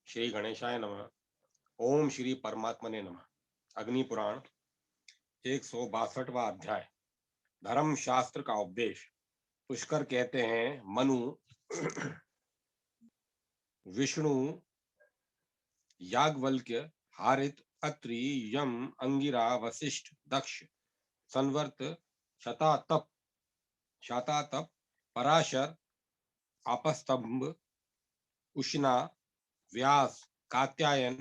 श्री गणेशाय नमः। ओम श्री परमात्मने नमः। अग्नि पुराण 162वां अध्याय। धर्म शास्त्र का उपदेश। पुष्कर कहते हैं, मनु विष्णु याज्ञवल्क्य हारित अत्रि यम अंगिरा वशिष्ठ दक्ष संवर्त शतातप पराशर आपस्तंभ उष्णा व्यास कात्यायन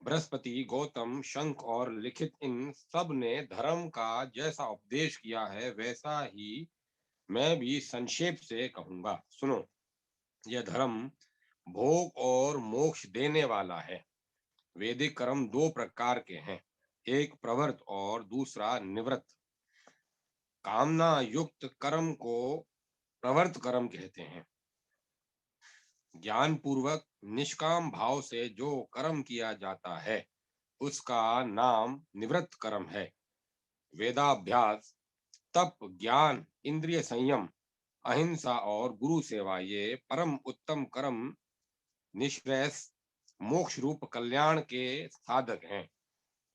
बृहस्पति गौतम शंख और लिखित इन सब ने धर्म का जैसा उपदेश किया है वैसा ही मैं भी संक्षेप से कहूंगा। सुनो, यह धर्म भोग और मोक्ष देने वाला है। वैदिक कर्म दो प्रकार के हैं, एक प्रवृत्त और दूसरा निवृत्त। कामना युक्त कर्म को प्रवृत्त कर्म कहते हैं। ज्ञान पूर्वक निष्काम भाव से जो कर्म किया जाता है उसका नाम निवृत्त कर्म है। वेदाभ्यास, तप, ज्ञान, इंद्रिय संयम, अहिंसा और गुरु सेवा ये परम उत्तम कर्म निश्रेयस मोक्ष रूप कल्याण के साधक हैं।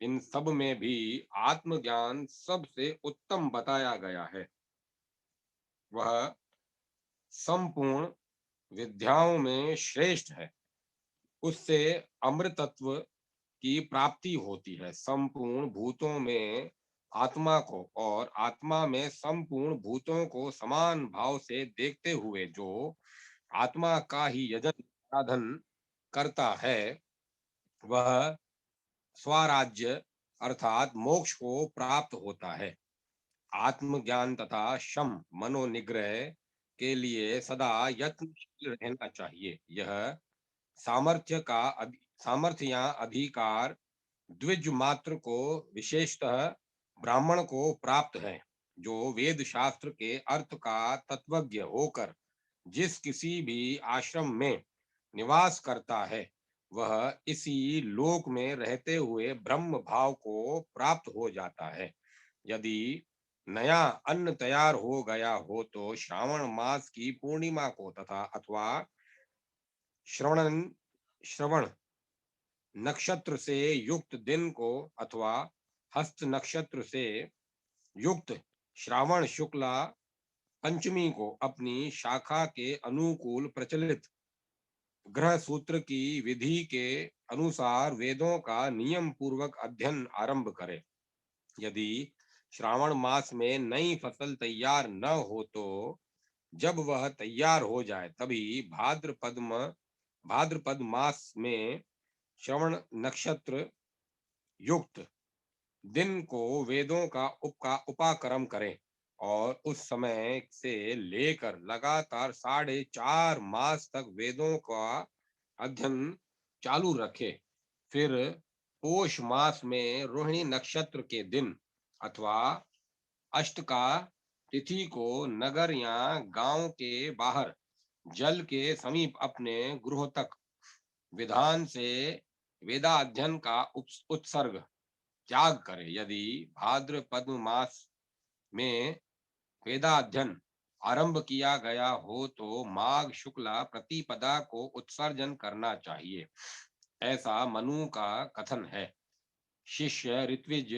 इन सब में भी आत्मज्ञान सबसे उत्तम बताया गया है। वह संपूर्ण विद्याओं में श्रेष्ठ है। उससे अमृतत्व की प्राप्ति होती है। संपूर्ण भूतों में आत्मा को और आत्मा में संपूर्ण भूतों को समान भाव से देखते हुए जो आत्मा का ही यजन साधन करता है वह स्वराज्य अर्थात मोक्ष को प्राप्त होता है। आत्मज्ञान तथा शम मनोनिग्रह के लिए सदा यत्नशील रहना चाहिए। यह सामर्थ्य या अधिकार द्विज मात्र को विशेषतः ब्राह्मण को प्राप्त है, जो वेद शास्त्र के अर्थ का तत्वज्ञ होकर जिस किसी भी आश्रम में निवास करता है वह इसी लोक में रहते हुए ब्रह्म भाव को प्राप्त हो जाता है। यदि नया अन्न तैयार हो गया हो तो श्रावण मास की पूर्णिमा को तथा अथवा श्रवण श्रवण नक्षत्र से युक्त दिन को अथवा हस्त नक्षत्र से युक्त श्रावण शुक्ला पंचमी को अपनी शाखा के अनुकूल प्रचलित ग्रह सूत्र की विधि के अनुसार वेदों का नियम पूर्वक अध्ययन आरंभ करे। यदि श्रावण मास में नई फसल तैयार न हो तो जब वह तैयार हो जाए तभी भाद्रपद मास में श्रवण नक्षत्र युक्त दिन को वेदों का उपाकर्म करें और उस समय से लेकर लगातार 4.5 मास तक वेदों का अध्ययन चालू रखे। फिर पोष मास में रोहिणी नक्षत्र के दिन अथवा अष्टका तिथि को नगर या गांव के बाहर जल के समीप अपने गृह तक विधान से वेदाध्ययन का उत्सर्ग त्याग करे। यदि भाद्रपद मास में वेदाध्ययन आरंभ किया गया हो तो माघ शुक्ला प्रतिपदा को उत्सर्जन करना चाहिए, ऐसा मनु का कथन है। शिष्य, ऋत्विज,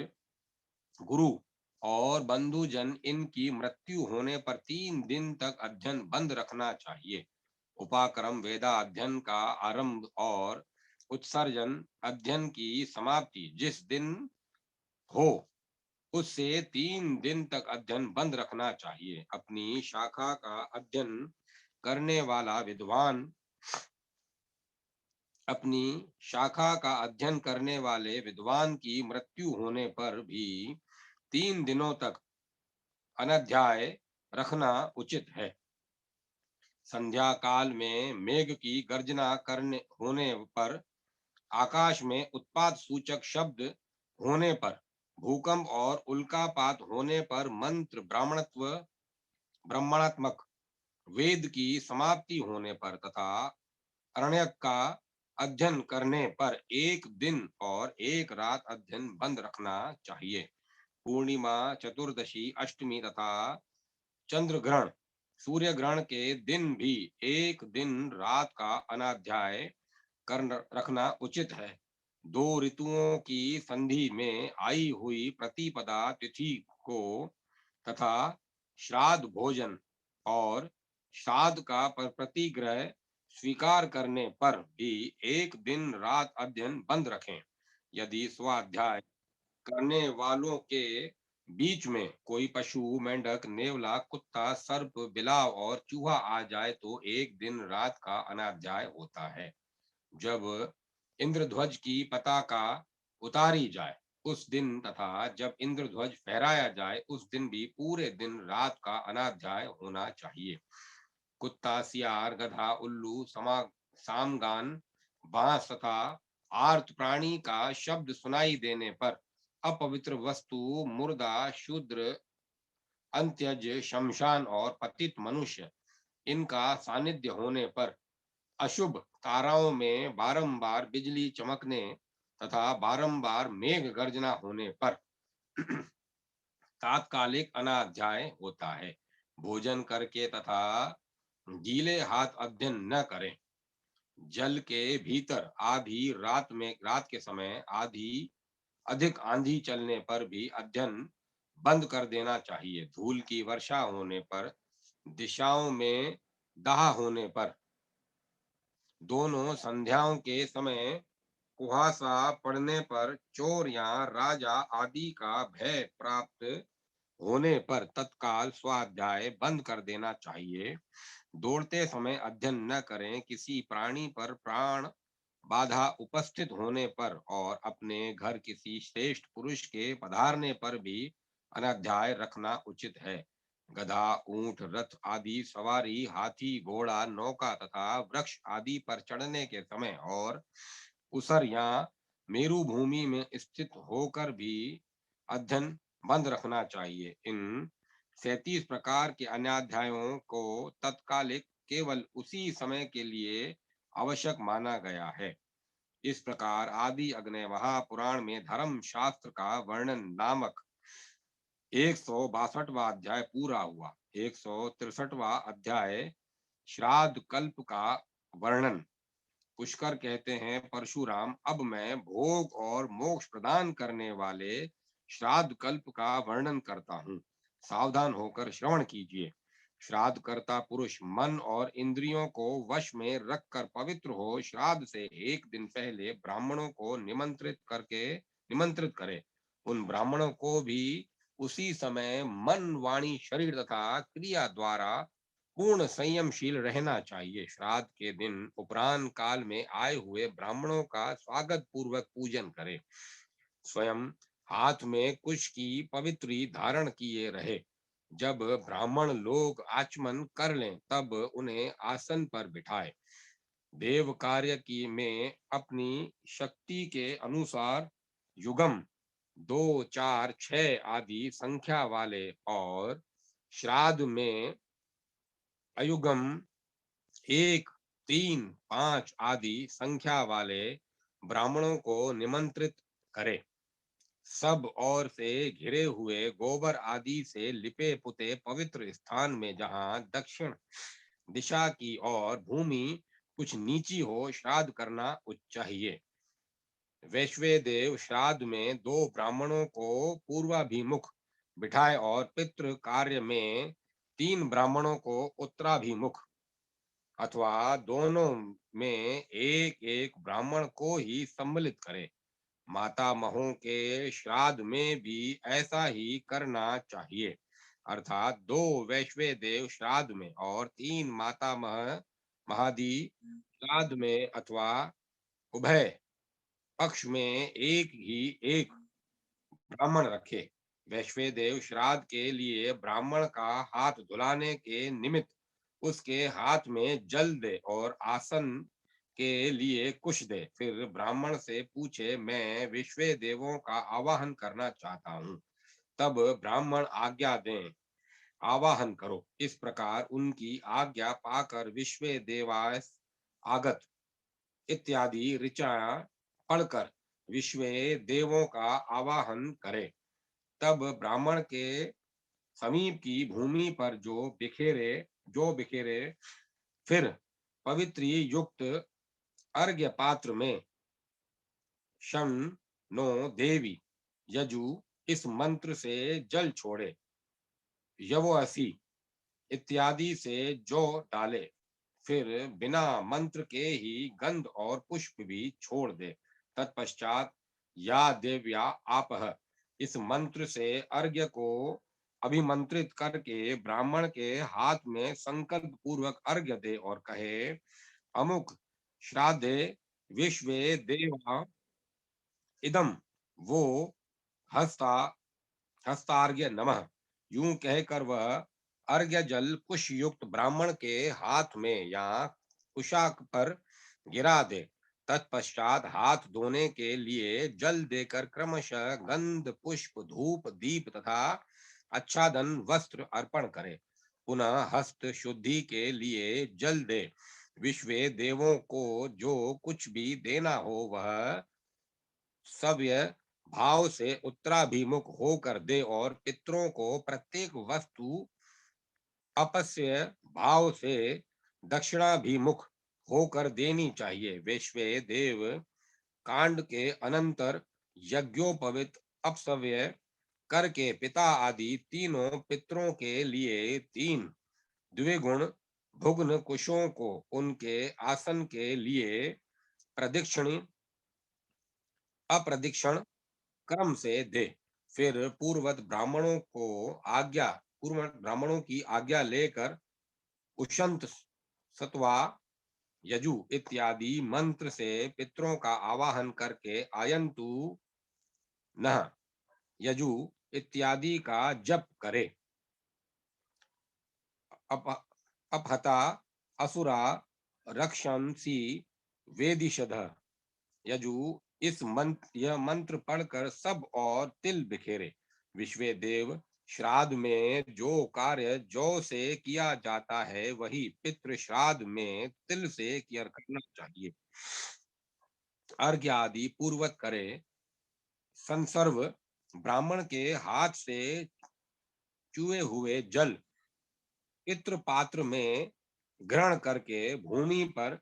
गुरु और बंधुजन इनकी मृत्यु होने पर 3 दिन तक अध्ययन बंद रखना चाहिए। उपाक्रम वेदाध्ययन का आरंभ और उत्सर्जन अध्ययन की समाप्ति जिस दिन हो उससे 3 दिन तक अध्ययन बंद रखना चाहिए। अपनी शाखा का अध्ययन करने वाला विद्वान अपनी शाखा का अध्ययन करने वाले विद्वान की मृत्यु होने पर भी 3 दिनों तक अनध्याय रखना उचित है। संध्या काल में मेघ की गर्जना करने होने पर, आकाश में उत्पात सूचक शब्द होने पर, भूकंप और उल्कापात होने पर, मंत्र ब्राह्मणात्मक वेद की समाप्ति होने पर तथा अरण्यक का अध्ययन करने पर 1 दिन और 1 रात अध्ययन बंद रखना चाहिए। पूर्णिमा, चतुर्दशी, अष्टमी तथा चंद्र ग्रहण, सूर्य ग्रहण के दिन भी 1 दिन रात का अनाध्याय कर रखना उचित है। दो ऋतुओं की संधि में आई हुई प्रतिपदा तिथि को तथा श्राद्ध भोजन और श्राद्ध का प्रतिग्रह स्वीकार करने पर भी एक दिन रात अध्ययन बंद रखें। यदि स्वाध्याय करने वालों के बीच में कोई पशु, मेंढक, नेवला, कुत्ता, सर्प, बिलाव और चूहा आ जाए तो एक दिन रात का अनाध्याय होता है। जब इंद्रध्वज की पताका उतारी जाए उस दिन तथा जब इंद्रध्वज फहराया जाए उस दिन भी पूरे दिन रात का अनाध्याय होना चाहिए। कुत्ता, सियार, गधा, उल्लू, सामगान, बांस तथा आर्त प्राणी का शब्द सुनाई देने पर अपवित्र वस्तु, मुर्दा, शूद्र, अंत्यज, शमशान और पतित मनुष्य इनका सानिध्य होने पर अशुभ ताराओं में बारंबार बिजली चमकने तथा बारंबार मेघ गर्जना होने पर तात्कालिक अनाध्याय होता है। भोजन करके तथा गीले हाथ अध्ययन न करें। जल के भीतर रात के समय अधिक आंधी चलने पर भी अध्ययन बंद कर देना चाहिए। धूल की वर्षा होने पर, दिशाओं में दाह होने पर, दोनों संध्याओं के समय कुहासा पड़ने पर, चोर या राजा आदि का भय प्राप्त होने पर तत्काल स्वाध्याय बंद कर देना चाहिए। दौड़ते समय अध्ययन न करें। किसी प्राणी पर प्राण बाधा उपस्थित होने पर और अपने घर किसी श्रेष्ठ पुरुष के पधारने पर भी अनाध्याय रखना उचित है। गधा, ऊंट, रथ आदि सवारी, हाथी, घोड़ा, नौका तथा वृक्ष आदि पर चढ़ने के समय और उसर या मेरु भूमि में स्थित होकर भी अध्ययन बंद रखना चाहिए। इन 37 प्रकार के अनाध्यायों को तत्कालिक केवल उसी समय के लिए आवश्यक माना गया है। इस प्रकार आदि अग्नि महापुराण में धर्म शास्त्र का वर्णन नामक 162वां अध्याय पूरा हुआ। 163वां अध्याय श्राद्ध कल्प का वर्णन। पुष्कर कहते हैं, परशुराम, अब मैं भोग और मोक्ष प्रदान करने वाले श्राद्ध कल्प का वर्णन करता हूँ। सावधान होकर श्रवण कीजिए। श्राद्ध करता पुरुष मन और इंद्रियों को वश में रखकर पवित्र हो श्राद्ध से एक दिन पहले ब्राह्मणों को निमंत्रित करे। उन ब्राह्मणों को भी उसी समय मन, वाणी, शरीर तथा क्रिया द्वारा पूर्ण संयमशील रहना चाहिए। श्राद्ध के दिन उपरांत काल में आए हुए ब्राह्मणों का स्वागत पूर्वक पूजन करें। स्वयं हाथ में कुश की पवित्री धारण किए रहे। जब ब्राह्मण लोग आचमन कर लें तब उन्हें आसन पर बिठाए। देव कार्य की में अपनी शक्ति के अनुसार युगम 2, 4, 6 आदि संख्या वाले और श्राद्ध में अयुगम 1, 3, 5 आदि संख्या वाले ब्राह्मणों को निमंत्रित करे। सब ओर से घिरे हुए गोबर आदि से लिपे पुते पवित्र स्थान में जहाँ दक्षिण दिशा की ओर भूमि कुछ नीची हो श्राद्ध करना चाहिए। वैश्वेदेव श्राद्ध में 2 ब्राह्मणों को पूर्वाभिमुख बिठाए और पितृ कार्य में 3 ब्राह्मणों को उत्तराभिमुख अथवा दोनों में एक एक ब्राह्मण को ही सम्मिलित करे। माता महों के श्राद्ध में भी ऐसा ही करना चाहिए, अर्थात 2 वैश्वे देव श्राद्ध में और 3 माता महादी श्राद्ध में अथवा उभय पक्ष में एक ब्राह्मण रखे। वैश्वे देव श्राद्ध के लिए ब्राह्मण का हाथ धुलाने के निमित्त उसके हाथ में जल दे और आसन के लिए कुश दे। फिर ब्राह्मण से पूछे, मैं विश्व देवों का आवाहन करना चाहता हूँ। तब ब्राह्मण आज्ञा दें, आवाहन करो। इस प्रकार उनकी आज्ञा पाकर विश्व देवास आगत इत्यादि ऋचा पढ़कर विश्व देवों का आवाहन करे। तब ब्राह्मण के समीप की भूमि पर जो बिखेरे फिर पवित्री युक्त अर्घ्य पात्र में शम नो देवी यजु इस मंत्र से जल छोड़े, यवोअसी इत्यादि से जौ डाले, फिर बिना मंत्र के ही गंध और पुष्प भी छोड़ दे। तत्पश्चात या देव्या आपह इस मंत्र से अर्घ्य को अभिमंत्रित करके ब्राह्मण के हाथ में संकल्प पूर्वक अर्घ्य दे और कहे, अमुक श्राद्धे विश्वे देवा इदम वो हस्ता हस्तार्घ्य नमः। यूं कहकर वह अर्घ्य जल कुश युक्त ब्राह्मण के हाथ में या कुशाक पर गिरा दे। तत्पश्चात हाथ धोने के लिए जल देकर क्रमशः गंध पुष्प धूप दीप तथा आच्छादन वस्त्र अर्पण करे। पुनः हस्त शुद्धि के लिए जल दे। विश्वे देवों को जो कुछ भी देना हो वह सव्य भाव से उत्तराभिमुख होकर दे और पितरों को प्रत्येक वस्तु अपस्य भाव से दक्षिणाभिमुख होकर देनी चाहिए। वैश्वे देव कांड के अनंतर यज्ञोपवित अपसव्य करके पिता आदि तीनों पितरों के लिए तीन द्विगुण भुग्न कुशों को उनके आसन के लिए प्रदक्षिणी अप्रदक्षिण क्रम से दे। फिर पूर्वत ब्राह्मणों की आज्ञा लेकर उशंत सत्वा यजु इत्यादि मंत्र से पितरों का आवाहन करके आयंतु नः यजु इत्यादि का जप करे। अप, अपहता असुरा रक्षंसी वेदिशध यजु यह मंत्र पढ़कर सब और तिल बिखेरे। विश्वे देव श्राद्ध में जो कार्य जौ से किया जाता है वही पितृ श्राद्ध में तिल से किया करना चाहिए। अर्घ्य आदि पूर्वक करे। संसर्व ब्राह्मण के हाथ से चुए हुए जल पितृ पात्र में ग्रहण करके भूमि पर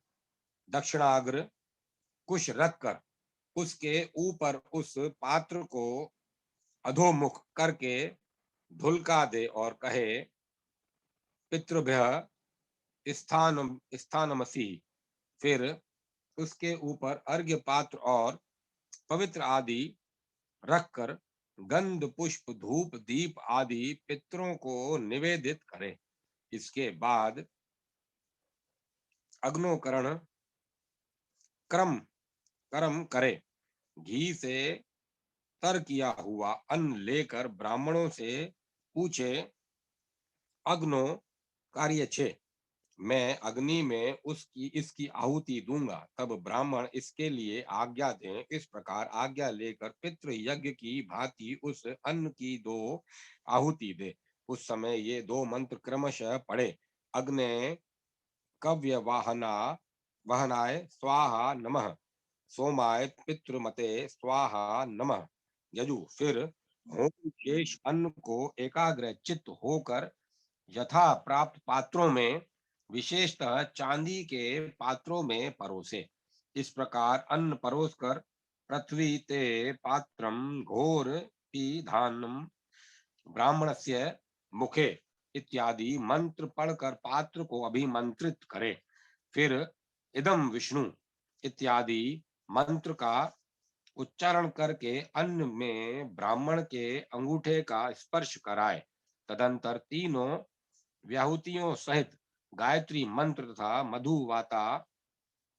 दक्षिणाग्र कुश रखकर उसके ऊपर उस पात्र को अधोमुख करके धुलका दे और कहे, पितृभ्य स्थानमसि। फिर उसके ऊपर अर्घ्य पात्र और पवित्र आदि रखकर गंध पुष्प धूप दीप आदि पितरों को निवेदित करे। इसके बाद अग्नोकरण क्रम कर्म करे। घी से तर किया हुआ अन्न लेकर ब्राह्मणों से पूछे, अग्नो कार्य छे, मैं अग्नि में इसकी आहुति दूंगा। तब ब्राह्मण इसके लिए आज्ञा दें। इस प्रकार आज्ञा लेकर पितृ यज्ञ की भांति उस अन्न की दो आहुति दे। उस समय ये दो मंत्र क्रमशः पढ़े, अग्ने कव्य वहनाय स्वाहा नमः, सोमाय पितृमते स्वाहा नमः। यजु फिर होम शेष अन्न को एकाग्र चित्त होकर यथा प्राप्त पात्रों में, विशेषतः चांदी के पात्रों में परोसे। इस प्रकार अन्न परोसकर पृथ्वी ते पात्रम घोर पिधानम ब्राह्मणस्य मुखे इत्यादि मंत्र पढ़कर पात्र को अभिमंत्रित करे। फिर इदम विष्णु इत्यादि मंत्र का उच्चारण करके अन्न में ब्राह्मण के अंगूठे का स्पर्श कराए। तदंतर तीनों व्याहुतियों सहित गायत्री मंत्र तथा मधुवाता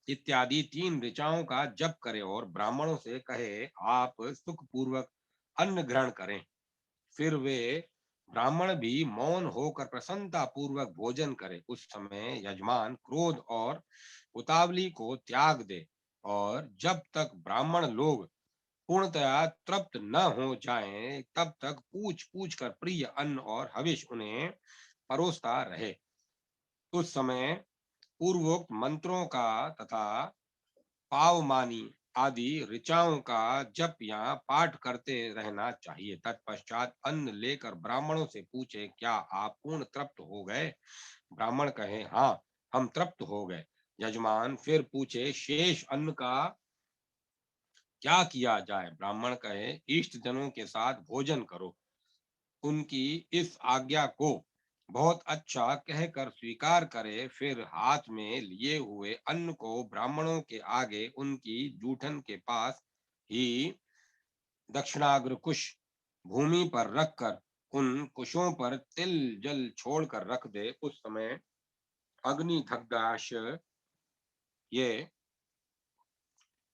इत्यादि तीन ऋचाओं का जप करे और ब्राह्मणों से कहे, आप सुख पूर्वक अन्न ग्रहण करें। फिर वे ब्राह्मण भी मौन होकर प्रसन्नता पूर्वक भोजन करे। उस समय यजमान क्रोध और उतावली को त्याग दे और जब तक ब्राह्मण लोग पूर्णतया तृप्त न हो जाएं, तब तक पूछ पूछ कर प्रिय अन्न और हविष उन्हें परोसता रहे। उस समय पूर्वोक्त मंत्रों का तथा पावमानी आदि ऋचाओं का जप या पाठ करते रहना चाहिए। तत्पश्चात अन्न लेकर ब्राह्मणों से पूछे, क्या आप पूर्ण तृप्त हो गए? ब्राह्मण कहे, हाँ, हम तृप्त हो गए। यजमान फिर पूछे, शेष अन्न का क्या किया जाए? ब्राह्मण कहे, इष्ट जनों के साथ भोजन करो। उनकी इस आज्ञा को बहुत अच्छा कहकर स्वीकार करे, फिर हाथ में लिए हुए अन्न को ब्राह्मणों के आगे उनकी जूठन के पास ही दक्षिणाग्र कुश भूमि पर रखकर उन कुशों पर तिल जल छोड़कर रख दे। उस समय अग्नि धग्गाश ये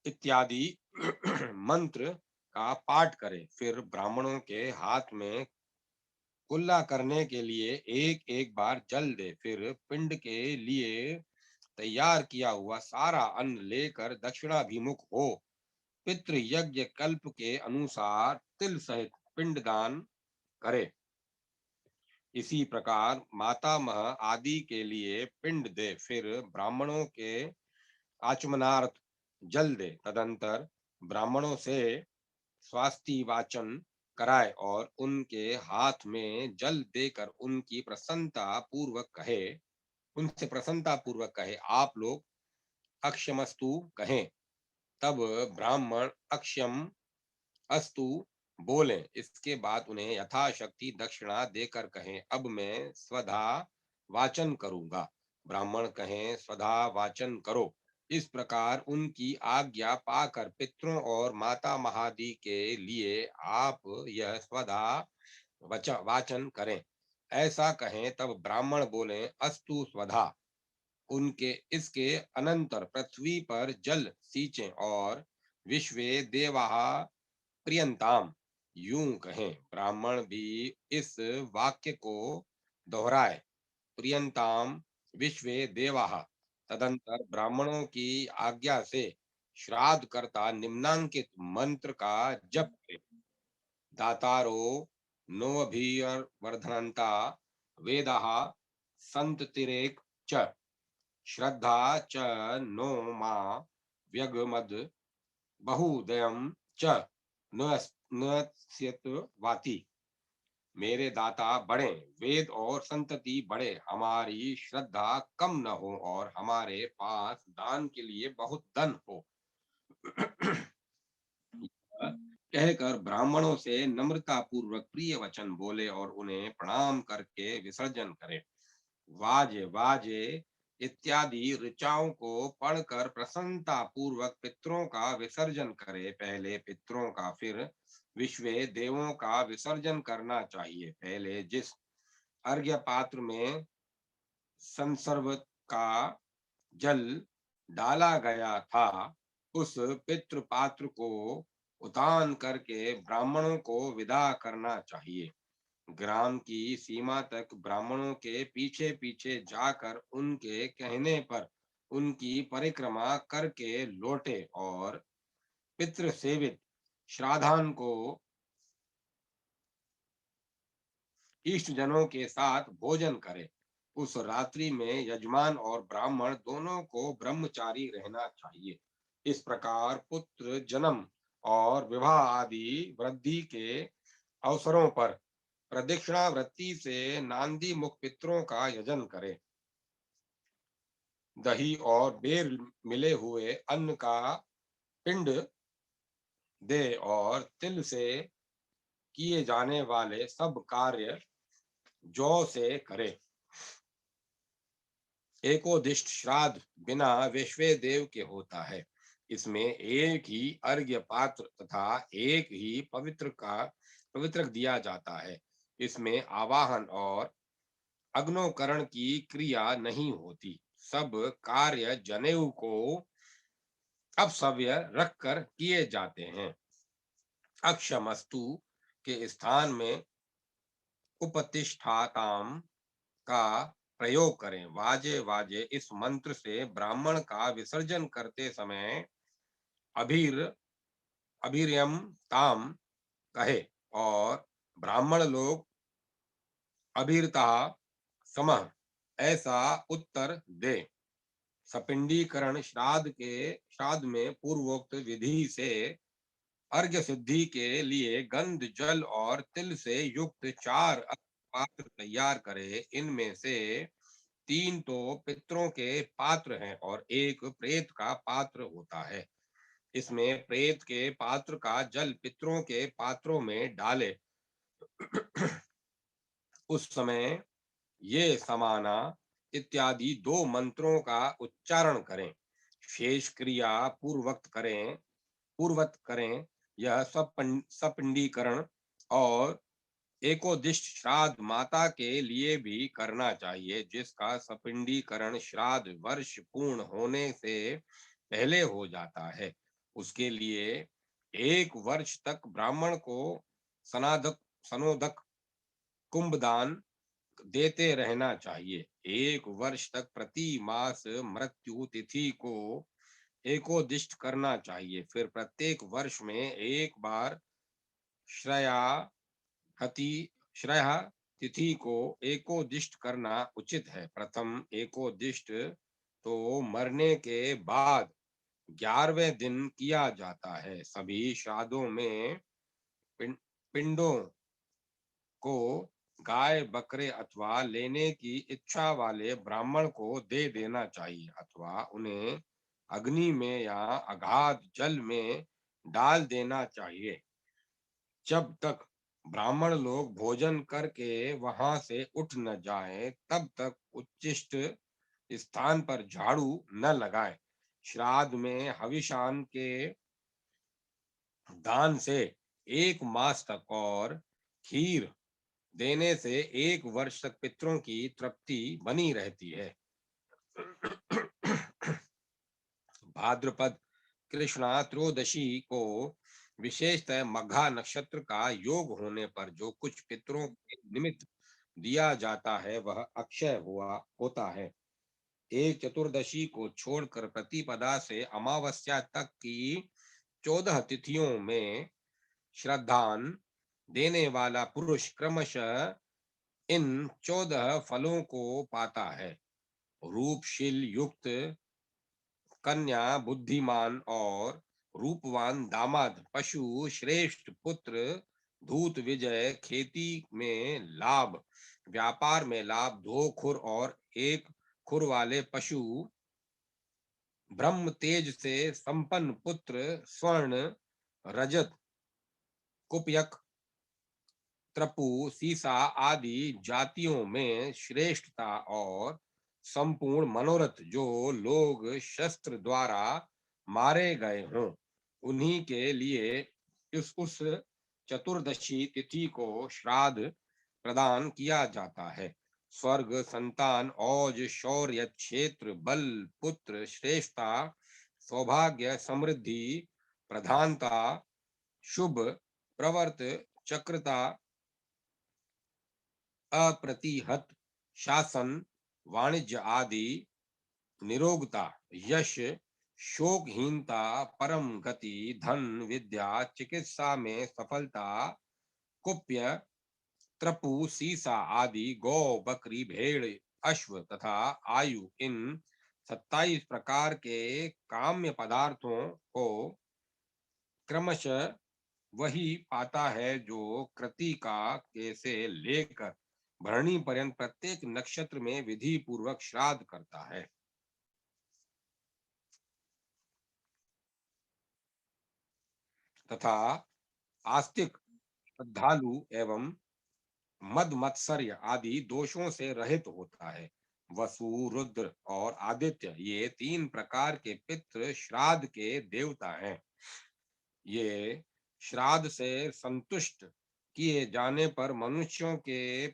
इत्यादि मंत्र का पाठ करे, फिर ब्राह्मणों के हाथ में कुल्ला करने के लिए एक एक बार जल दे, फिर पिंड के लिए तैयार किया हुआ सारा अन्न लेकर दक्षिणाभिमुख हो पितृ यज्ञ कल्प के अनुसार तिल सहित पिंडदान करे। इसी प्रकार मातामह आदि के लिए पिंड दे, फिर ब्राह्मणों के आचमनार्थ जल दे। तदंतर ब्राह्मणों से स्वास्थि वाचन कराए और उनके हाथ में जल देकर उनसे प्रसन्नता पूर्वक कहे, आप लोग अक्षमस्तु कहें। तब ब्राह्मण अक्षम अस्तु बोले। इसके बाद उन्हें यथाशक्ति दक्षिणा देकर कहें, अब मैं स्वधा वाचन करूंगा। ब्राह्मण कहें, स्वधा वाचन करो। इस प्रकार उनकी आज्ञा पाकर पितरों और माता महादि के लिए आप यह स्वधा वाचन करें। ऐसा कहें तब ब्राह्मण बोले, अस्तु स्वधा। उनके इसके अनंतर पृथ्वी पर जल सींचे और विश्वे देवा प्रियंताम यूं कहें। ब्राह्मण भी इस वाक्य को दोहराए, प्रियंताम विश्वे देवाः। तदंतर ब्राह्मणों की आज्ञा से श्राद्ध करता निम्नांकित मंत्र का जप करे। दातारो नोऽभिवर्धनन्ता वेदाः सन्ततिरेक च श्रद्धा च नो मा व्यगमद बहुदयम् च नश्यत वाति। मेरे दाता बढ़े, वेद और संतति बढ़े, हमारी श्रद्धा कम न हो और हमारे पास दान के लिए बहुत धन हो। कहकर ब्राह्मणों से नम्रता पूर्वक प्रिय वचन बोले और उन्हें प्रणाम करके विसर्जन करे। वाजे वाजे इत्यादि ऋचाओं को पढ़कर प्रसन्नता पूर्वक पितरों का विसर्जन करे। पहले पितरों का फिर विश्वे देवों का विसर्जन करना चाहिए। पहले जिस अर्घ्य पात्र में संसर्ग का जल डाला गया था, उस पितृ पात्र को उतान करके ब्राह्मणों को विदा करना चाहिए। ग्राम की सीमा तक ब्राह्मणों के पीछे पीछे जाकर उनके कहने पर उनकी परिक्रमा करके लौटे और पितृ सेवित श्राद्धान को इष्ट जनों के साथ भोजन करे। उस रात्रि में यजमान और ब्राह्मण दोनों को ब्रह्मचारी रहना चाहिए। इस प्रकार पुत्र जन्म और विवाह आदि वृद्धि के अवसरों पर प्रदक्षिणावृत्ति से नांदी मुख पितरों का यजन करे। दही और बेर मिले हुए अन्न का पिंड दे और तिल से किए जाने वाले सब कार्य जौ से करे। एकोदिष्ट श्राद्ध बिना विश्वे देव के होता है। इसमें एक ही अर्घ्य पात्र तथा एक ही पवित्र दिया जाता है। इसमें आवाहन और अग्नोकरण की क्रिया नहीं होती। सब कार्य जनेऊ को अपसव्य रखकर किए जाते हैं। अक्षमस्तु के स्थान में उपतिष्ठाताम का प्रयोग करें। वाजे वाजे इस मंत्र से ब्राह्मण का विसर्जन करते समय अभीर अभीर्यम ताम कहे और ब्राह्मण लोग अभीरता समः ऐसा उत्तर दे। सपिंडीकरण श्राद्ध में पूर्वोक्त विधि से अर्घ्य सिद्धि के लिए गंध जल और तिल से युक्त 4 पात्र तैयार करे। इनमें से तीन तो पितरों के पात्र हैं और एक प्रेत का पात्र होता है। इसमें प्रेत के पात्र का जल पितरों के पात्रों में डाले। उस समय ये समाना इत्यादि दो मंत्रों का उच्चारण करें। शेष क्रिया पूर्वत करें। यह सपिंडीकरण और एकोदिष्ट श्राद्ध माता के लिए भी करना चाहिए, जिसका सपिंडीकरण श्राद्ध वर्ष पूर्ण होने से पहले हो जाता है। उसके लिए 1 वर्ष तक ब्राह्मण को सनादक सनोदक कुंभदान देते रहना चाहिए। 1 वर्ष तक प्रति मास मृत्यु तिथि को एकोदिष्ट करना चाहिए। फिर प्रत्येक वर्ष में एक बार श्रया हति श्रया तिथि को एकोदिष्ट करना उचित है। प्रथम एकोदिष्ट तो मरने के बाद 11वें दिन किया जाता है। सभी श्राद्धों में पिंडों को गाय बकरे अथवा लेने की इच्छा वाले ब्राह्मण को दे देना चाहिए अथवा उन्हें अग्नि में या अगाध जल में डाल देना चाहिए। जब तक ब्राह्मण लोग भोजन करके वहां से उठ न जाएं, तब तक उच्चिष्ट स्थान पर झाड़ू न लगाएं। श्राद्ध में हविषान के दान से 1 मास तक और खीर देने से 1 वर्ष तक पितरों की तृप्ति बनी रहती है। भाद्रपद कृष्णा त्रयोदशी को विशेषतः मघा नक्षत्र का योग होने पर जो कुछ पितरों के निमित्त दिया जाता है वह अक्षय होता है। एक चतुर्दशी को छोड़कर प्रतिपदा से अमावस्या तक की 14 तिथियों में श्रद्धान देने वाला पुरुष क्रमशः इन 14 फलों को पाता है। रूपशील युक्त कन्या, बुद्धिमान और रूपवान दामाद, पशु श्रेष्ठ पुत्र, धूत विजय, खेती में लाभ, व्यापार में लाभ, 2 खुर और 1 खुर वाले पशु, ब्रह्म तेज से संपन्न पुत्र, स्वर्ण रजत कुपयक त्रपु सीसा आदि जातियों में श्रेष्ठता और संपूर्ण मनोरथ जो लोग शस्त्र द्वारा मारे गए हों, उन्हीं के लिए उस चतुर्दशी तिथि को श्राद्ध प्रदान किया जाता है। स्वर्ग, संतान, औज, शौर्य, क्षेत्र, बल, पुत्र, श्रेष्ठता, सौभाग्य, समृद्धि, प्रधानता, शुभ प्रवर्त, चक्रता, अप्रतिहत शासन, वाणिज्य आदि, निरोगता, यश, शोकहीनता, परम गति, धन, विद्या, चिकित्सा में सफलता, कुप्य, त्रपु, सीसा आदि, गौ, बकरी, भेड़, अश्व तथा आयु, इन 27 प्रकार के काम्य पदार्थों को क्रमशः वही पाता है जो कृतिका के से लेकर भरणी पर्यंत प्रत्येक नक्षत्र में विधि पूर्वक श्राद्ध करता है। तथा आस्तिक, श्रद्धालु एवं मद मत्सर्य आदि दोषों से रहित होता है। वसु, रुद्र और आदित्य ये 3 प्रकार के पितृ श्राद्ध के देवता हैं। ये श्राद्ध से संतुष्ट किए जाने पर मनुष्यों के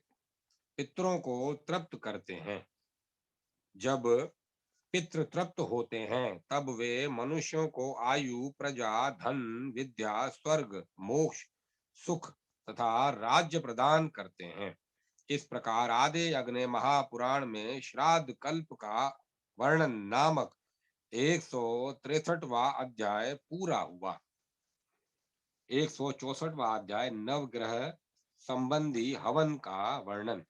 पितरों को तृप्त करते हैं। जब पितृ तृप्त होते हैं तब वे मनुष्यों को आयु, प्रजा, धन, विद्या, स्वर्ग, मोक्ष, सुख तथा राज्य प्रदान करते हैं। इस प्रकार आदि अग्नि महापुराण में श्राद्ध कल्प का वर्णन नामक 163वां अध्याय पूरा हुआ। 164वां अध्याय नवग्रह संबंधी हवन का वर्णन।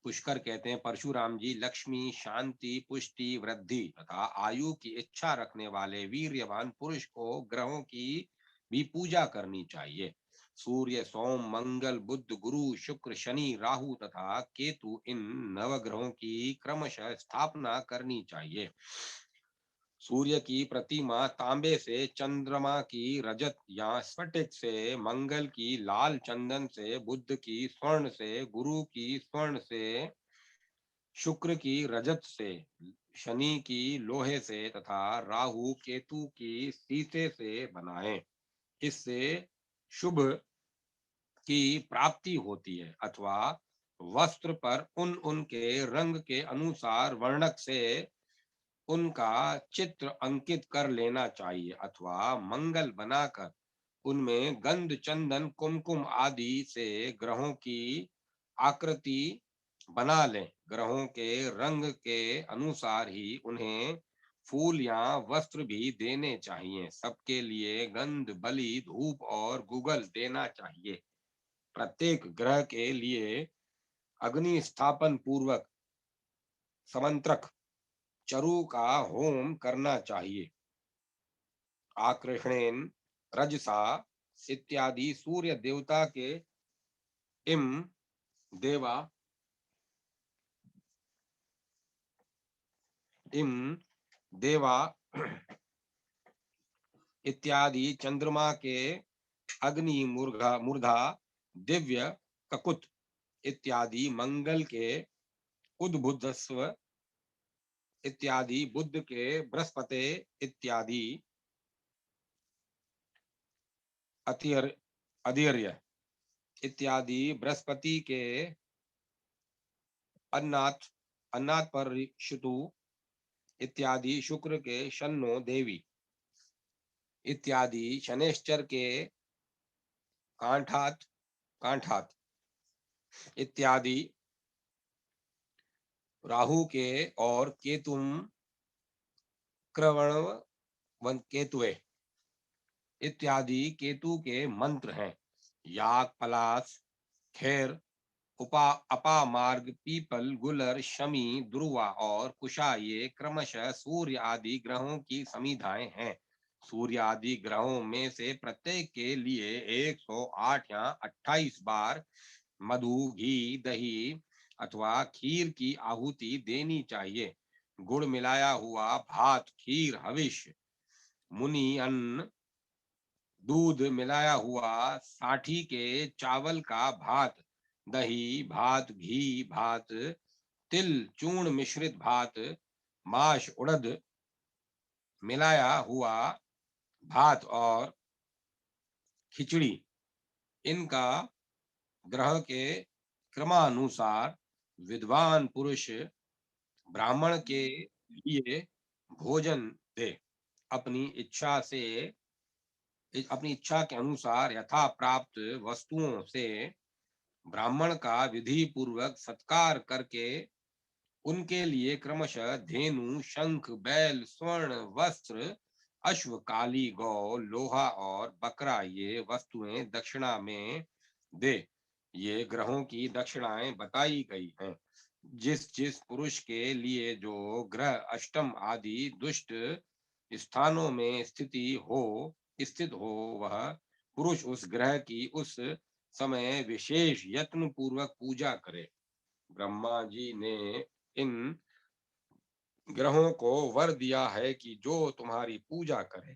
पुष्कर कहते हैं, परशुराम जी लक्ष्मी, शांति, पुष्टि, वृद्धि तथा आयु की इच्छा रखने वाले वीर्यवान पुरुष को ग्रहों की भी पूजा करनी चाहिए। सूर्य, सोम, मंगल, बुध, गुरु, शुक्र, शनि, राहु तथा केतु, इन नवग्रहों की क्रमशः स्थापना करनी चाहिए। सूर्य की प्रतिमा तांबे से, चंद्रमा की रजत या स्फटिक से, मंगल की लाल चंदन से, बुध की स्वर्ण से, गुरु की स्वर्ण से, शुक्र की रजत से, शनि की लोहे से तथा राहु केतु की सीसे से बनाएं। इससे शुभ की प्राप्ति होती है। अथवा वस्त्र पर उनके रंग के अनुसार वर्णक से उनका चित्र अंकित कर लेना चाहिए। अथवा मंगल बनाकर उनमें गंध, चंदन, कुमकुम आदि से ग्रहों की आकृति बना लें। ग्रहों के रंग के अनुसार ही उन्हें फूल या वस्त्र भी देने चाहिए। सबके लिए गंध, बलि, धूप और गुगल देना चाहिए। प्रत्येक ग्रह के लिए अग्नि स्थापन पूर्वक समंत्रक चरु का होम करना चाहिए। आकृष्णेन रजसा इत्यादि सूर्य देवता के इम देवा इम देवा इत्यादि चंद्रमा के अग्नि, मूर्धा, दिव्य, ककुत इत्यादि मंगल के उद्बुद्धस्व इत्यादि, बुध के बृहस्पति इत्यादि, अधीर्य इत्यादि बृहस्पति के अन्नाथ अन्नाथ पर ऋतु इत्यादि, शुक्र के शन्नो देवी इत्यादि, शनेश्चर के कांठात कांठात इत्यादि, राहु के और केतुम क्रवण केतुए इत्यादि केतु के मंत्र हैं। याक, पलाश, खैर, अपा मार्ग, पीपल, गुलर, शमी, ध्रुवा और कुशा ये क्रमशः सूर्य आदि ग्रहों की समिधाएं हैं। सूर्य आदि ग्रहों में से प्रत्येक के लिए 108 या 28 बार मधु, घी, दही अथवा खीर की आहुति देनी चाहिए। गुड़ मिलाया हुआ भात, खीर, हविष, मुनि अन्न, दूध मिलाया हुआ साठी के चावल का भात, दही भात, घी भात, तिल चूर्ण मिश्रित भात, माश, उड़द मिलाया हुआ भात और खिचड़ी, इनका ग्रह के क्रमानुसार विद्वान पुरुष ब्राह्मण के लिए भोजन दे। अपनी इच्छा के अनुसार यथा प्राप्त वस्तुओं से ब्राह्मण का विधि पूर्वक सत्कार करके उनके लिए क्रमशः धेनु, शंख, बैल, स्वर्ण वस्त्र, अश्व, काली गौ, लोहा और बकरा ये वस्तुएं दक्षिणा में दे। ये ग्रहों की दक्षिणाएं बताई गई हैं। जिस जिस पुरुष के लिए जो ग्रह अष्टम आदि दुष्ट स्थानों में स्थित हो वह पुरुष उस ग्रह की उस समय विशेष यत्न पूर्वक पूजा करे। ब्रह्मा जी ने इन ग्रहों को वर दिया है कि जो तुम्हारी पूजा करे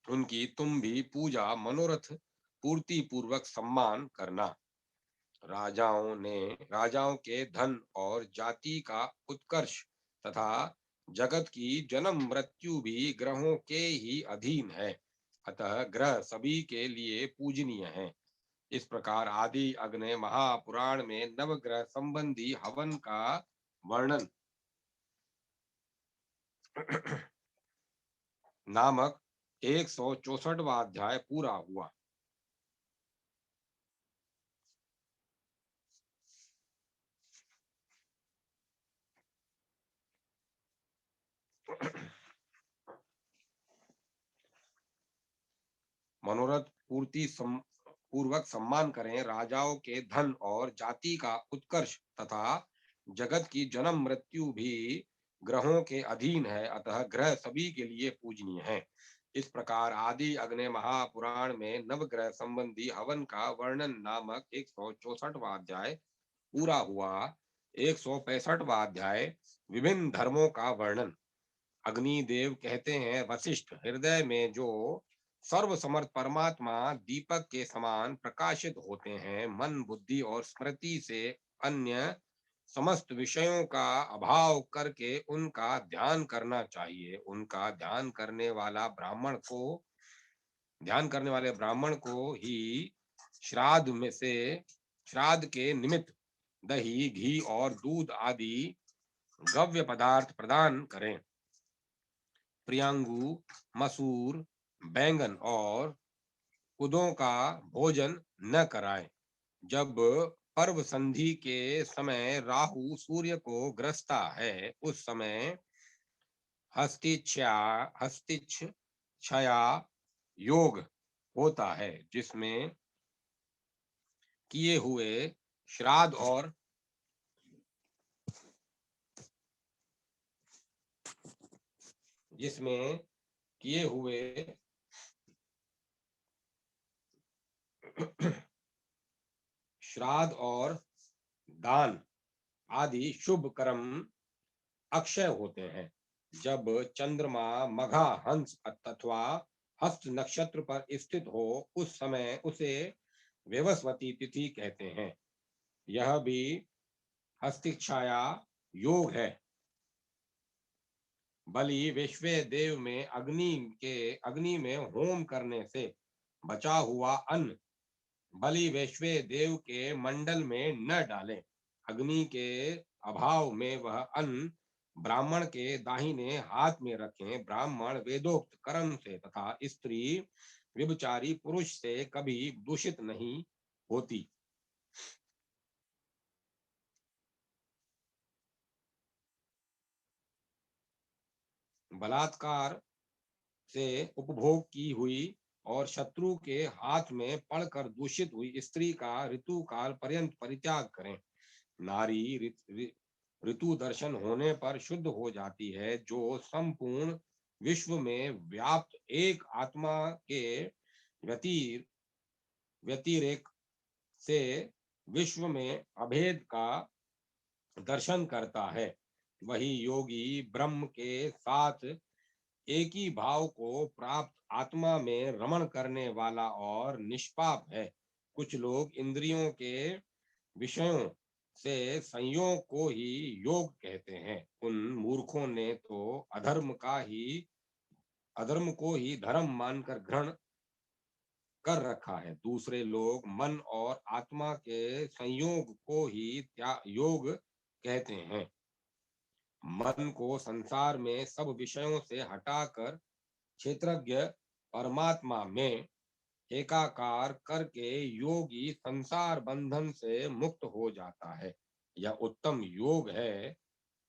उनकी तुम भी पूजा मनोरथ पूर्ति पूर्वक सम्मान करना। राजाओं के धन और जाति का उत्कर्ष तथा जगत की जन्म मृत्यु भी ग्रहों के ही अधीन है। अतः ग्रह सभी के लिए पूजनीय है। इस प्रकार आदि अग्नि महापुराण में नवग्रह संबंधी हवन का वर्णन नामक 164वां अध्याय पूरा हुआ। मनोरथ पूर्वक सम्मान करें। राजाओं के धन और जाति का उत्कर्ष तथा जगत की जन्म मृत्यु भी ग्रहों के अधीन है। अतः ग्रह सभी के लिए पूजनीय है। इस प्रकार आदि अग्नि महापुराण में नवग्रह संबंधी हवन का वर्णन नामक 164वां अध्याय पूरा हुआ। 165वां अध्याय विभिन्न धर्मों का वर्णन। अग्निदेव कहते हैं, वशिष्ठ, हृदय में जो सर्वसमर्थ परमात्मा दीपक के समान प्रकाशित होते हैं, मन, बुद्धि और स्मृति से अन्य समस्त विषयों का अभाव करके उनका ध्यान करना चाहिए। उनका ध्यान करने वाले ब्राह्मण को ही श्राद्ध के निमित्त दही, घी और दूध आदि गव्य पदार्थ प्रदान करें। प्रियांगु, मसूर, बैंगन और कुदों का भोजन न कराएं। जब पर्व संधि के समय राहु सूर्य को ग्रसता है, उस समय हस्तिच्छया योग होता है, जिसमें किए हुए श्राद्ध और जिसमें किए हुए श्राद्ध और दान आदि शुभ कर्म अक्षय होते हैं। जब चंद्रमा मघा, हंस अथवा हस्त नक्षत्र पर स्थित हो, उस समय उसे व्यवस्वती तिथि कहते हैं। यह भी हस्तिछाया योग है। बलि विश्व देव में अग्नि में होम करने से बचा हुआ अन्न बलि वैश्व देव के मंडल में न डालें। अग्नि के अभाव में वह अन्न ब्राह्मण के दाहिने हाथ में रखें। ब्राह्मण वेदोक्त कर्म से तथा स्त्री व्यभिचारी पुरुष से कभी दूषित नहीं होती। बलात्कार से उपभोग की हुई और शत्रु के हाथ में पड़कर दूषित हुई स्त्री का ऋतु काल पर्यंत परित्याग करें। नारी ऋतु दर्शन होने पर शुद्ध हो जाती है। जो संपूर्ण विश्व में व्याप्त एक आत्मा के व्यतिरेक से विश्व में अभेद का दर्शन करता है, वही योगी ब्रह्म के साथ एक ही भाव को प्राप्त आत्मा में रमण करने वाला और निष्पाप है। कुछ लोग इंद्रियों के विषयों से संयोग को ही योग कहते हैं। उन मूर्खों ने तो अधर्म को ही धर्म मानकर ग्रहण कर रखा है। दूसरे लोग मन और आत्मा के संयोग को ही योग कहते हैं। मन को संसार में सब विषयों से हटाकर क्षेत्रज्ञ परमात्मा में एकाकार करके योगी संसार बंधन से मुक्त हो जाता है। यह उत्तम योग है।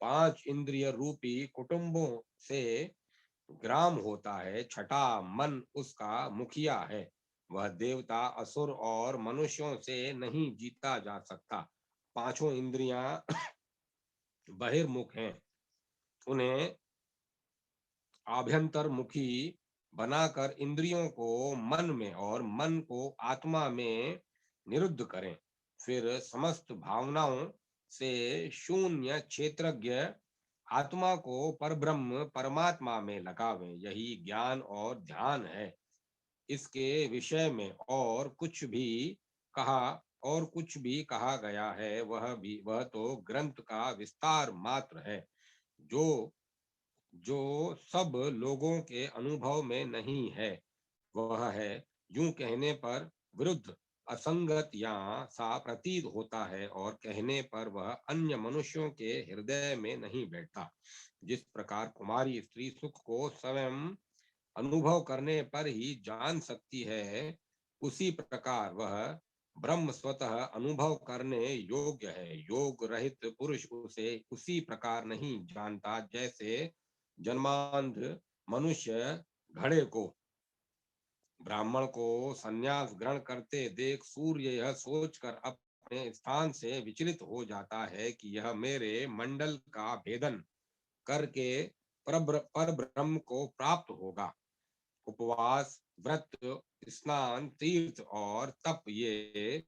5 इंद्रिय रूपी कुटुंबों से ग्राम होता है। छठा मन उसका मुखिया है। वह देवता, असुर और मनुष्यों से नहीं जीता जा सकता। 5 इंद्रियां बहिर्मुख हैं। उन्हें आभ्यंतरमुखी बनाकर इंद्रियों को मन में और मन को आत्मा में निरुद्ध करें। फिर समस्त भावनाओं से शून्य क्षेत्रज्ञ आत्मा को परब्रह्म परमात्मा में लगावें। यही ज्ञान और ध्यान है। इसके विषय में कुछ भी कहा गया है, वह तो ग्रंथ का विस्तार मात्र है, जो जो सब लोगों के अनुभव में नहीं है। वह है, यूं कहने पर विरुद्ध, असंगत या सा प्रतीत होता है, और कहने पर वह अन्य मनुष्यों के हृदय में नहीं बैठता। जिस प्रकार कुमारी स्त्री सुख को स्वयं अनुभव करने पर ही जान सकती है, उसी प्रकार वह ब्रह्म स्वतः अनुभव करने योग्य है। योग रहित पुरुष उसे उसी प्रकार नहीं जानता, जैसे जन्मांध मनुष्य घड़े को। ब्राह्मण को संन्यास ग्रहण करते देख सूर्य यह सोचकर अपने स्थान से विचलित हो जाता है कि यह मेरे मंडल का भेदन करके पर ब्रह्म को प्राप्त होगा। उपवास, व्रत, स्नान, तीर्थ और तप ये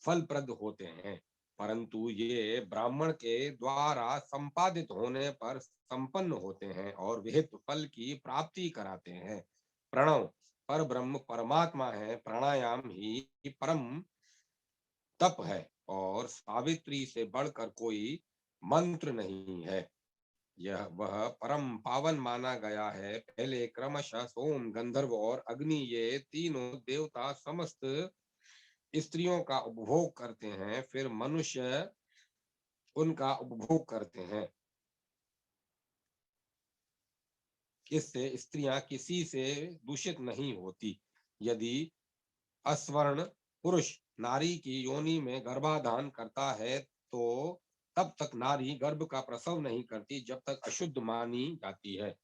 फलप्रद होते हैं, परंतु ये ब्राह्मण के द्वारा संपादित होने पर संपन्न होते हैं और विहित फल की प्राप्ति कराते हैं। प्रणव पर ब्रह्म परमात्मा है, प्राणायाम ही परम तप है और सावित्री से बढ़कर कोई मंत्र नहीं है। यह वह परम पावन माना गया है। पहले क्रमशः सोम, गंधर्व और अग्नि ये तीनों देवता समस्त स्त्रियों का उपभोग करते हैं, फिर मनुष्य उनका उपभोग करते हैं। इससे स्त्रियां किसी से दूषित नहीं होती। यदि अस्वर्ण पुरुष नारी की योनि में गर्भाधान करता है तो तब तक नारी गर्भ का प्रसव नहीं करती जब तक अशुद्ध मानी जाती है।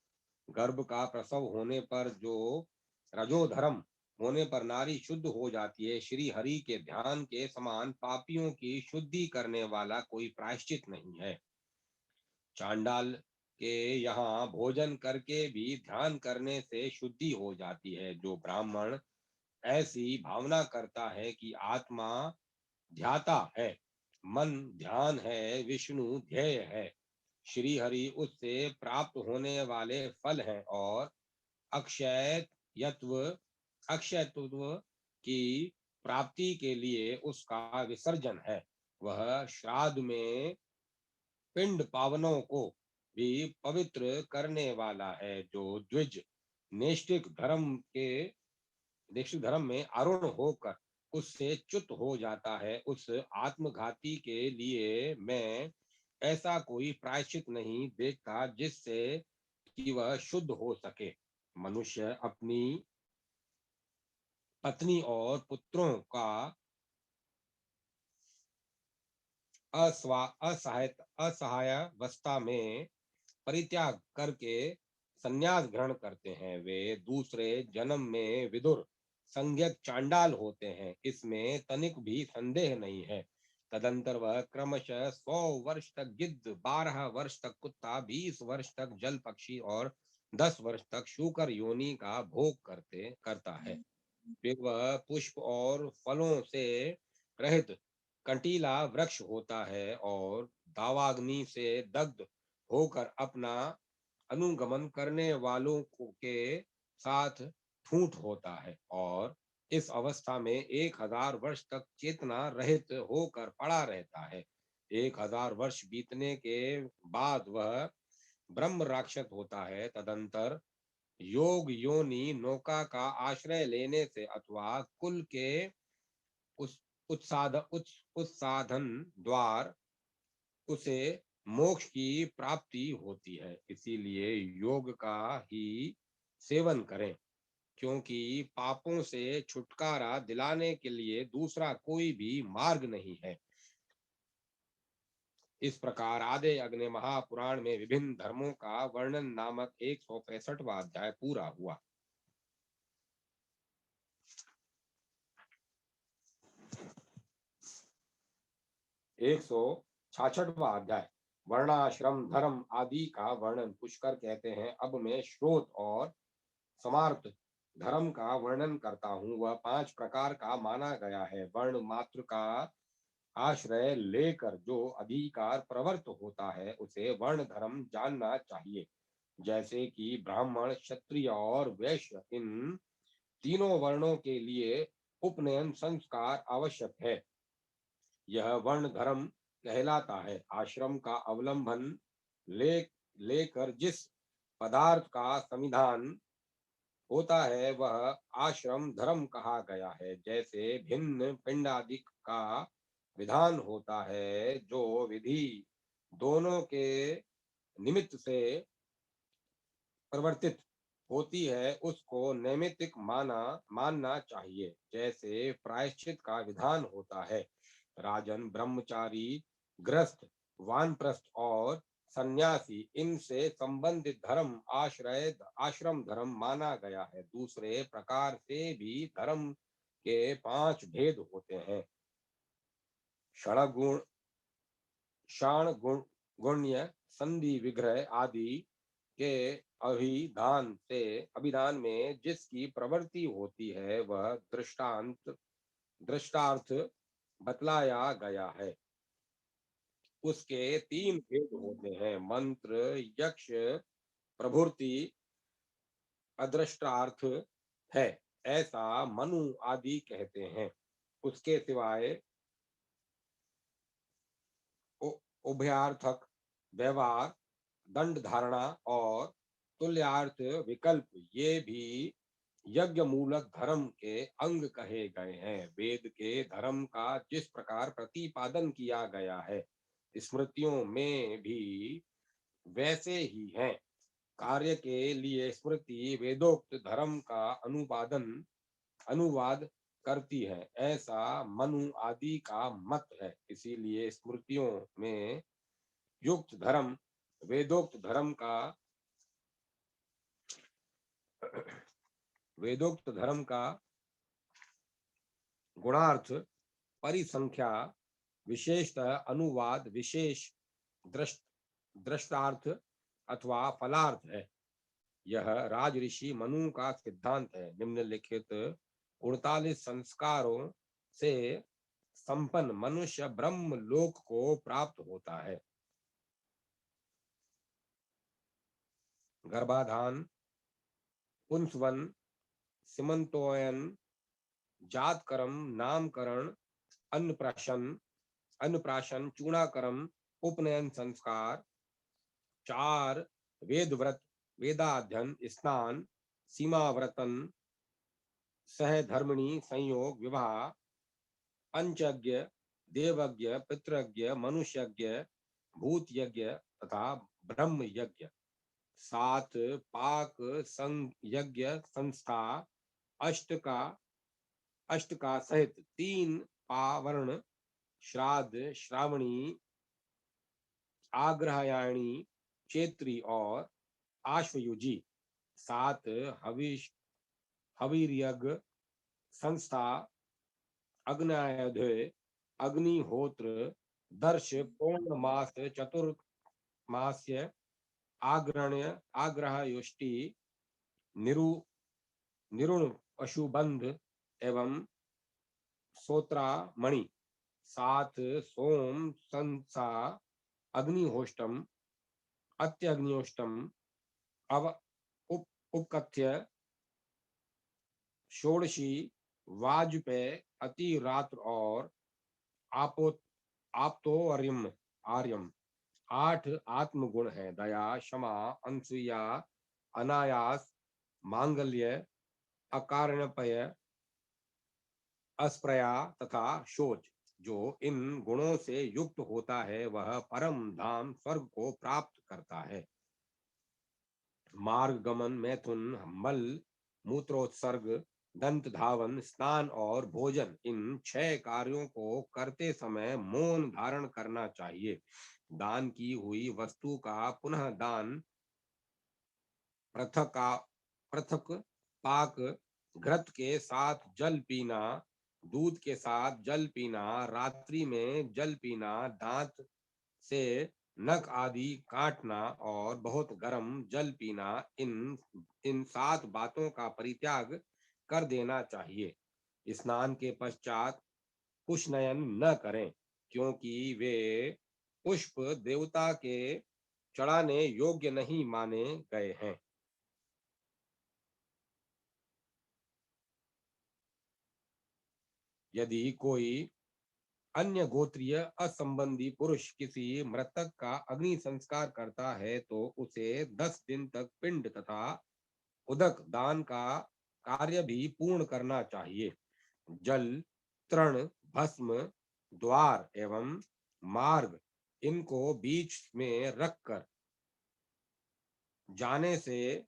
गर्भ का प्रसव होने पर जो रजोधर्म होने पर नारी शुद्ध हो जाती है। श्री हरि के ध्यान के समान पापियों की शुद्धि करने वाला कोई प्रायश्चित नहीं है। चांडाल के यहाँ भोजन करके भी ध्यान करने से शुद्धि हो जाती है। जो ब्राह्मण ऐसी भावना करता है कि आत्मा ध्याता है, मन ध्यान है, विष्णु ध्येय है, श्री हरि उससे प्राप्त होने वाले फल हैं और अक्षयत्व अक्षयत्व की प्राप्ति के लिए उसका विसर्जन है। वह श्राद्ध में पिंड पावनों को भी पवित्र करने वाला है। जो द्विज नैष्ठिक धर्म में अरुण होकर उससे च्युत हो जाता है, उस आत्मघाती के लिए मैं ऐसा कोई प्रायश्चित नहीं देखता जिससे कि वह शुद्ध हो सके। मनुष्य अपनी पत्नी और पुत्रों का असहायावस्था में परित्याग करके संन्यास ग्रहण करते हैं। वे दूसरे जन्म में विदुर संज्ञक चांडाल होते हैं, इसमें तनिक भी संदेह नहीं है। तदंतर वह क्रमशः 100 वर्ष तक गिद्ध, 12 वर्ष तक कुत्ता, 20 वर्ष तक जल पक्षी और 10 वर्ष तक शूकर योनि का भोग करता है। फिर वह पुष्प और फलों से रहित कंटीला वृक्ष होता है और दावाग्नि से दग्ध होकर अपना अनुगमन करने वालों के साथ ठूंठ होता है और इस अवस्था में 1000 वर्ष तक चेतना रहित होकर पड़ा रहता है। 1000 वर्ष बीतने के बाद वह ब्रह्म राक्षस होता है। तदंतर योग योनि नौका का आश्रय लेने से अथवा कुल के उस उत्साधन द्वार उसे मोक्ष की प्राप्ति होती है। इसीलिए योग का ही सेवन करें, क्योंकि पापों से छुटकारा दिलाने के लिए दूसरा कोई भी मार्ग नहीं है। इस प्रकार आदि अग्नि महापुराण में विभिन्न धर्मों का वर्णन नामक 165वां अध्याय पूरा हुआ। 166वां अध्याय वर्णाश्रम धर्म आदि का वर्णन। पुष्कर कहते हैं, अब मैं श्रोत और समार्थ धर्म का वर्णन करता हूँ। वह 5 प्रकार का माना गया है। वर्ण मात्र का आश्रय लेकर जो अधिकार प्रवृत्त होता है उसे वर्ण धर्म जानना चाहिए। जैसे कि ब्राह्मण, क्षत्रिय और वैश्य, इन तीनों वर्णों के लिए उपनयन संस्कार आवश्यक है। यह वर्ण धर्म कहलाता है। आश्रम का अवलंबन लेकर जिस पदार्थ का संविधान होता है वह आश्रम धर्म कहा गया है। जैसे भिन्न पिंडादि का विधान होता है, जो विधि दोनों के निमित्त से प्रवर्तित होती है उसको नैमित्तिक मानना चाहिए। जैसे प्रायश्चित का विधान होता है। राजन, ब्रह्मचारी, गृहस्थ, वानप्रस्थ और सन्यासी, इनसे संबंधित धर्म आश्रम धर्म माना गया है। दूसरे प्रकार से भी धर्म के 5 भेद होते हैं। षणगुण, शाण गुण्य, संधि, विग्रह आदि के अभिधान में जिसकी प्रवृत्ति होती है वह दृष्टार्थ बतलाया गया है। उसके तीन भेद होते हैं, मंत्र, यक्ष प्रभृति अदृष्टार्थ है, ऐसा मनु आदि कहते हैं। उसके सिवाय उभयार्थक व्यवहार, दंड धारणा और तुल्यार्थ विकल्प ये भी यज्ञ मूलक धर्म के अंग कहे गए हैं। वेद के धर्म का जिस प्रकार प्रतिपादन किया गया है, स्मृतियों में भी वैसे ही है। कार्य के लिए स्मृति वेदोक्त धर्म का अनुवाद करती है, ऐसा मनु आदि का मत है। इसीलिए स्मृतियों में युक्त धर्म वेदोक्त धर्म का गुणार्थ परिसंख्या विशेषतः अनुवाद विशेष दृष्टार्थ अथवा फलार्थ है। यह राजऋषि मनु का सिद्धांत है। निम्नलिखित 48 संस्कारों से संपन्न मनुष्य ब्रह्म लोक को प्राप्त होता है। गर्भाधान, पुंसवन, सीमंतोयन, जातकर्म, नामकरण, अन्नप्राशन, चूड़ाकर्म, उपनयन संस्कार, 4 वेद व्रत, वेदाध्ययन, स्नान, सीमाव्रतन, सहधर्मिणी संयोग, विवाह, पंचयज्ञ, देवज्ञ, पितृज्ञ, मनुष्यज्ञ, भूत यज्ञ तथा ब्रह्म यज्ञ, 7 पाक यज्ञ संस्था, अष्ट का सहित 3 पावर्ण, श्राद्ध, श्रावणी, आग्रहायणी, चैत्री और आश्वयुजी, 7 हविर्यज्ञ संस्था, अग्नायध्य, अग्निहोत्र, दर्श, पौर्णमास, चतुर्मास्य, आग्रहयुष्टि, निरुण पशुबंध एवं सोत्रामणि, 7 सोम संसा, अग्निहोष्टम, अत्यग्निहोष्टम, उपकथ्य, षोडशी, वाजपेय, अतिरात्र और आर्यम, 8 आत्मगुण है। दया, क्षमा, अनसूया, अनायास, मांगल्य, अकारणपय, अस्प्रया तथा शोच। जो इन गुणों से युक्त होता है वह परम धाम स्वर्ग को प्राप्त करता है। मार्ग गमन, मैथुन, मल मूत्रोत्सर्ग, दंत धावन, स्नान और भोजन, इन 6 कार्यों को करते समय मौन धारण करना चाहिए। दान की हुई वस्तु का पुनः दान, पृथक पाक, घृत के साथ जल पीना, दूध के साथ जल पीना, रात्रि में जल पीना, दांत से नख आदि काटना और बहुत गर्म जल पीना, इन 7 बातों का परित्याग कर देना चाहिए। स्नान के पश्चात पुष्पनयन न करें, क्योंकि वे पुष्प देवता के चढ़ाने योग्य नहीं माने गए हैं। यदि कोई अन्य गोत्रीय असंबंधी पुरुष किसी मृतक का अग्नि संस्कार करता है तो उसे 10 दिन तक पिंड तथा उदक दान का कार्य भी पूर्ण करना चाहिए। जल, तृण, भस्म, द्वार एवं मार्ग, इनको बीच में रखकर जाने से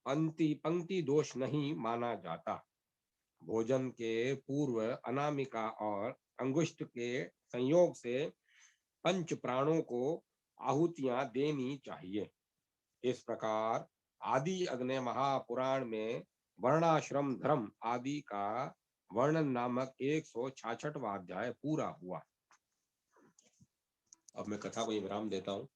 पंक्ति दोष नहीं माना जाता। भोजन के पूर्व अनामिका और अंगुष्ठ के संयोग से पंच प्राणों को आहुतियां देनी चाहिए। इस प्रकार आदि अग्नि महापुराण में वर्णाश्रम धर्म आदि का वर्णन नामक 166वां अध्याय पूरा हुआ। अब मैं कथा को विराम देता हूँ।